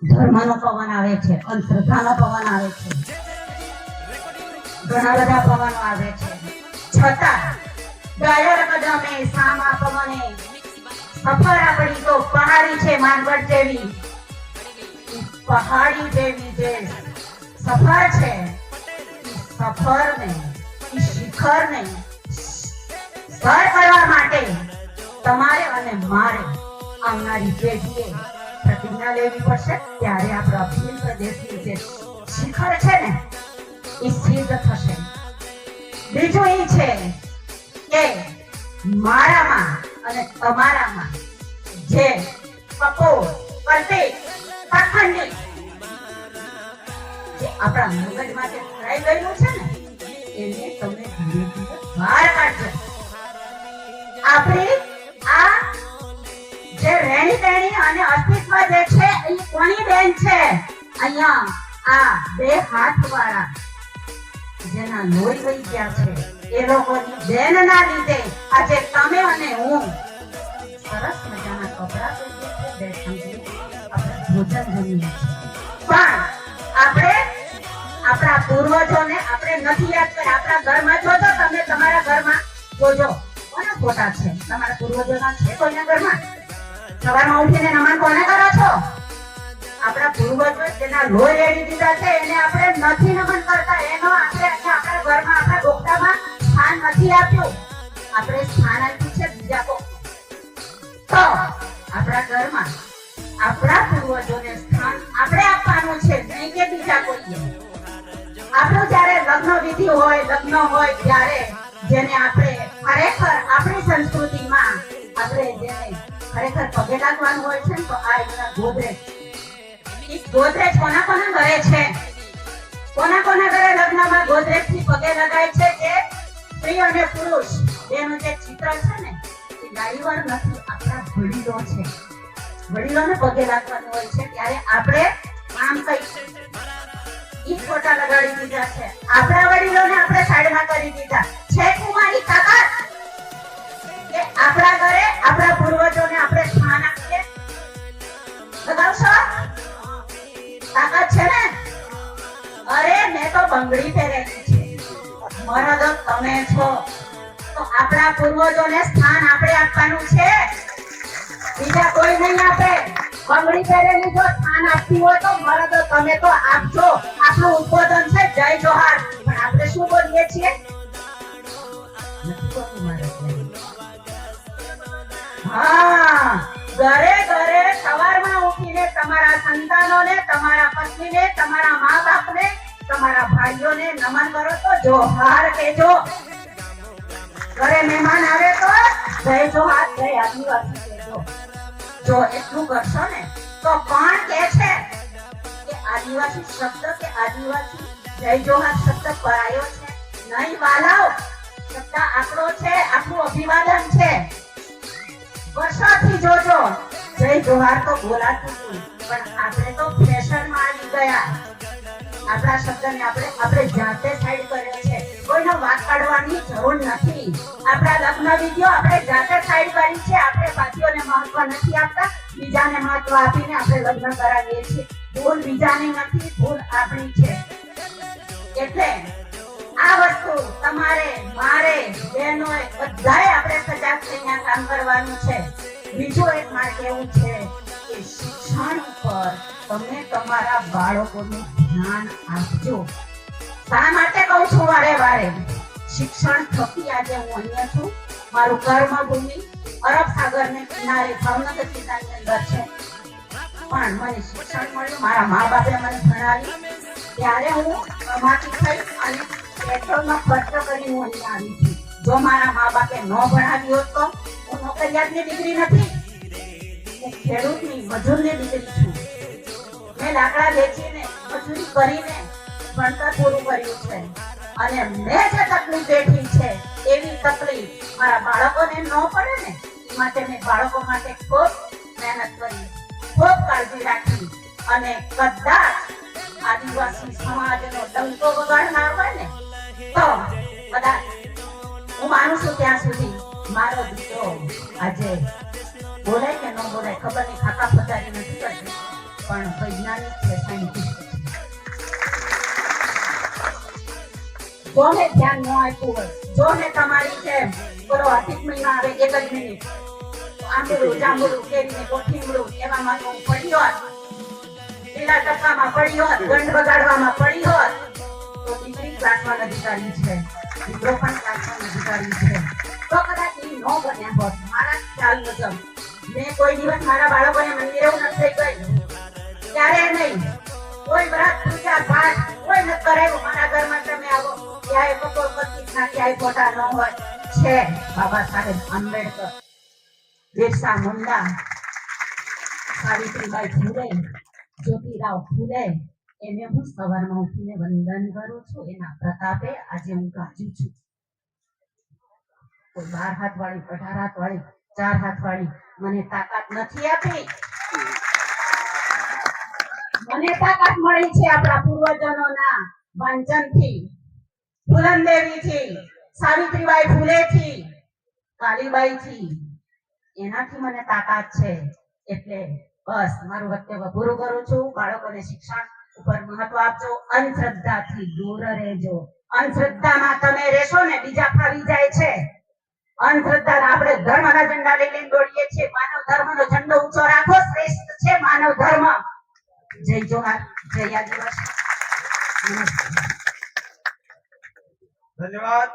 ધર્મનો પવન આવે છે, અંધશ્રદ્ધાનો પવન આવે છે, ઘણા બધા પવનો આવે છે, છતાં ડાયર કદમે સામા પવને સફર આપણી તો પહાડી છે માનગઢ જેવી, પહાડી જેવી જે સફર છે, સફર ને શિખર ને સર કરવા માટે તમારે અને મારે આવનારી પેઢીએ પ્રતિજ્ઞા લેવી પડશે. ત્યારે આપણા અભિલ પ્રદેશની જે શિખર છે ને એ સિદ્ધ થશે. બીજું એ છે કે મારામાં અને તમારામાં જે કપોળ, કલ્પિત, પાખંડી જે આપણા મગજમાં જે ભરાઈ ગયેલું છે ને એને તમે ધીરે ધીરે બહાર કાઢજો. આપણી આ જે રેણી તેણી અને અસ્તિત્વ જે છે એ કોની બેન છે? અહીંયા આ બે હાથ વાળા જેના લોહી વહી ગયા છે એ લોકોની બેનના લીધે આજે તમે અને હું સરસ મજાના કપડા પહેરીએ છીએ, ભોજન જમીએ છીએ. પણ આપણે આપણા પૂર્વજોને આપણે નથી યાદ કર્યા. આપણા ઘરમાં જોજો, તમે તમારા ઘરમાં જોજો કોના ફોટા છે તમારા પૂર્વજોના? છે કોઈના ઘરમાં? સવારમાં ઉઠીને નમન કોને કરો છો? આપણા પૂર્વજો જેના લોહી રેડી દીધા છે એને આપણે નથી નમન કરતા. એનો આપણે આપણા ઘરમાં આપણા ડોક્ટરમાં સ્થાન નથી આપ્યું. આપણે સ્થાન આપ્યું છે બીજા કો. તો આપણા ઘરમાં આપણા પૂર્વજોને સ્થાન આપણે આપવાનું છે, નહીં કે બીજા કોઈએ. આપણું જ્યારે લગ્ન વિધિ હોય, લગ્ન હોય ત્યારે જેને આપણે ખરેખર આપણી સંસ્કૃતિમાં આપણે જેને ખરેખર પગે લાગવાનું હોય છે તો આ એના ગોદરેજ. ગોદરેજ કોના કોના ઘરે છે? કોના કોના ઘરે લગ્નમાં ગોદરેજ થી પગે લગાય છે? જે સ્ત્રી અને પુરુષ બેનું જે ચિત્ર છે ને એ ગાડીવાર નથી, આપણા વડીલો છે. વડીલોને પગે લાગવાનું હોય છે ત્યારે આપણે આમ કઈ ઈ ફોટા લગાડી દીધા છે. આપણા વડીલોને આપણે સાઈડમાં કરી દીધા છે. કુમારી તાકાત કે આપણા ઘરે આપણા પૂર્વજોને આપણે સ્થાન આપીએ. લગાવશો? તાકાત છે ને? અરે મેં તો બંગડી પહેરેલી છે, મરદ તમે છો તો આપણા પૂર્વજોને સ્થાન આપણે આપવાનું છે, બીજા કોઈ નહીં આપે. બંગડી પહેરેલી જો સ્થાન આપતી હોય તો મરદ તમે તો આપજો. આપણું ઉદ્બોધન છે જય જોહાર, પણ આપણે શું બોલીએ છીએ? હા, ઘરે ઘરે સવારમાં ઉઠીને તમારા સંતાનોને, તમારા પત્નીને, તમારા મા બાપને, તમારા ભાઈઓને નમન કરો તો જોહાર કહેજો. ઘરે મહેમાન આવે તો જય જોહાર, જય આદિવાસી કહેજો. જો એટલું કરશો ને તો કોણ કહે છે કે આદિવાસી શબ્દ કે આદિવાસી જય જોહાર શબ્દ પરાયો છે? નહીં વાલાઓ, શબ્દ આપણો છે, આપણું અભિવાદન છે. વર્ષોથી જોજો જય જોહાર તો બોલાતું હતું, પણ આપણે તો ફેશનમાં આવી ગયા. આપણા શબ્દને આપણે જાતે સાઈડ કર્યો છે. કોઈનો વાત કાઢવાની જરૂર નથી. આપણા લગ્ન વિધિઓ આપણે જાતે સાઈડ કરી છે. આપણે સાથીઓને મહત્વ નથી આપતા, બીજાને મહત્વ આપીને આપણે લગ્ન કરાવીએ છીએ. ભૂલ બીજાની નથી, ભૂલ આપણી છે. એટલે આ વસ્તુ તમારે, મારે, બહેનોએ બધાએ આપણે સજાગ થઈને કામ કરવાનું છે. બીજું એક મારે કહેવું છે કે શિક્ષણ ઉપર તમે તમારા બાળકોનું ધ્યાન આપજો. શા માટે કહું છું વારે વારે? શિક્ષણ થકી આજે હું અહીંયા છું. મારું કર્મભૂમિ અરબ સાગરને કિનારે ભાવનગર જિલ્લાની અંદર છે, પણ મને શિક્ષણ મળ્યું, મારા મા બાપે મને ભણાવી. ત્યારે હું કમાતી થઈ અને પેટ્રોલનો ખર્ચ કરી હું અહીંયા આવી છું. જો મારા મા બાપે ન ભણાવી હોત તો હું નોકરિયાતની દીકરી નથી, હું ખેડૂતની, મજૂરની દીકરી છું. મેં લાકડા વેચીને, મજૂરી કરીને ભણતર પૂરું કર્યું છે. અને મેં જે તકલીફ વેઠી છે એવી તકલીફ મારા બાળકોને ન પડે ને, એ માટે મેં બાળકો માટે ખૂબ મહેનત કરી, ખૂબ કાળજી રાખી. અને કદાચ આદિવાસી સમાજનો ડંકો વગાડનાર હોય ને તો કદાચ હું માનું છું ત્યાં સુધી મારો દીકરો આજે બોલાય કે ન બોલાય ખબર નહીં, ખાતા પચારી નથી કરતી, પણ વૈજ્ઞાનિક છે, સાયન્ટિસ્ટ છે. જોને ધ્યાન ન આપ્યું હોય, જોને તમારી જેમ બોલો અધિક મહિના આવે 1 જ મિનિટ આંબળું જાંબળું કેરીને કોઠીમડું એવામાં હું પડી હોત, લીલા ટકામાં પડી હોત, ગંધ વગાડવામાં પડી હોત, તો દીકરી ક્લાસમાં અધિકારી છે, દીકરો પણ ક્લાસમાં અધિકારી છે, તો કદાચ એ ન બન્યા હોત. મારા ખ્યાલ મુજબ મેં કોઈ દિવસ મારા બાળકોને મંદિરે નથી ગઈ, ક્યારે નહીં. કોઈ વ્રત પૂજા પાઠ કોઈ નથી કરાયું. મારા ઘરમાં તમે આવો ક્યાંય કપોળ પતિના ક્યાંય ફોટા ન હોય. છે બાબા સાહેબ આંબેડકર, બિરસા મુંડા, સાવિત્રીબાઈ ફૂલે, જ્યોતિરાવ ફૂલે, એને હું સવારમાં ઉઠીને વંદન કરું છું. એના પ્રતાપે આજે હું ગાજું છું. કોઈ 12 હાથ વાળી, 18 હાથ વાળી, 4 હાથ વાળી મને તાકાત નથી આપી. મને તાકાત મળી છે આપણા પૂર્વજોના વાંચનથી, ફૂલનદેવીથી, સાવિત્રીબાઈ ફૂલેથી, કાલીબાઈથી. એનાથી મને તાકાત છે. એટલે બસ મારું વક્તવ્ય પૂરું કરું છું. બાળકોને શિક્ષણ ઉપર મહત્વ આપજો, અંધશ્રદ્ધાથી દૂર રહેજો. અંધશ્રદ્ધામાં તમે રહેશો ને બીજા ફાવી જાય છે. અંધશ્રદ્ધા આપણે ધર્મના ઝંડા લઈને દોડીએ છીએ. માનવ ધર્મનો ઝંડો ઊંચો રાખો, શ્રેષ્ઠ છે માનવ ધર્મ. જય જોહાર, જય આદિવાસી. ધન્યવાદ.